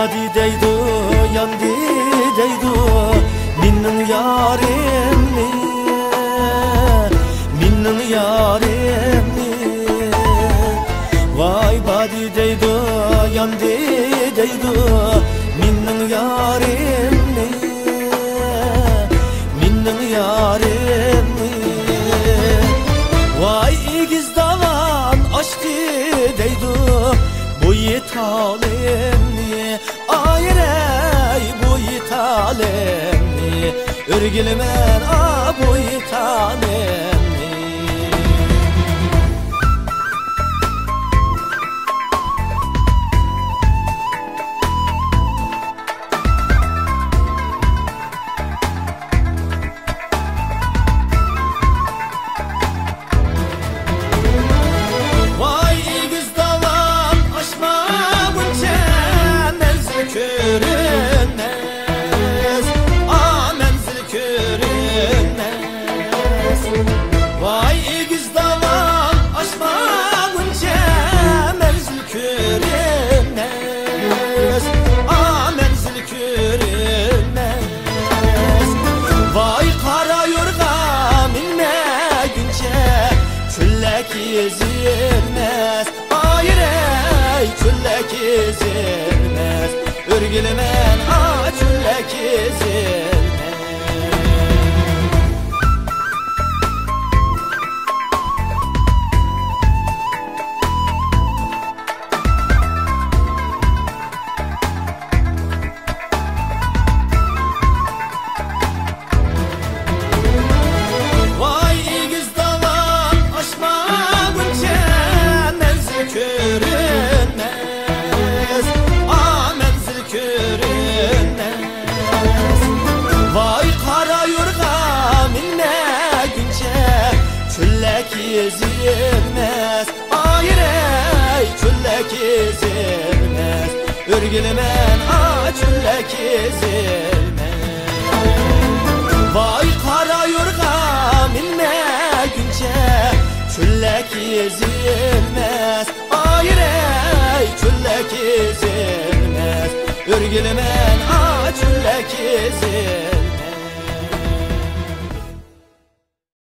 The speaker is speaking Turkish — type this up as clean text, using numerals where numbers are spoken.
badi deydu yandi deydu minnin yarimni minnin yarimni vay badi deydu yandi deydu minnin yarimni minnin yarimni vay igiz davan açtı deydu bu yitalemni ayrey bu yitalemni örgülmen bu yitalemni ezilmez ayrey çüllek ezilmez örgülmen çüllek ezilmez ezilmez ayrey çüllek ezilmez örgülmen çüllek ezilmez vay kara yorga minne günce çüllek ezilmez ayrey çüllek ezilmez örgülmen çüllek ezilmez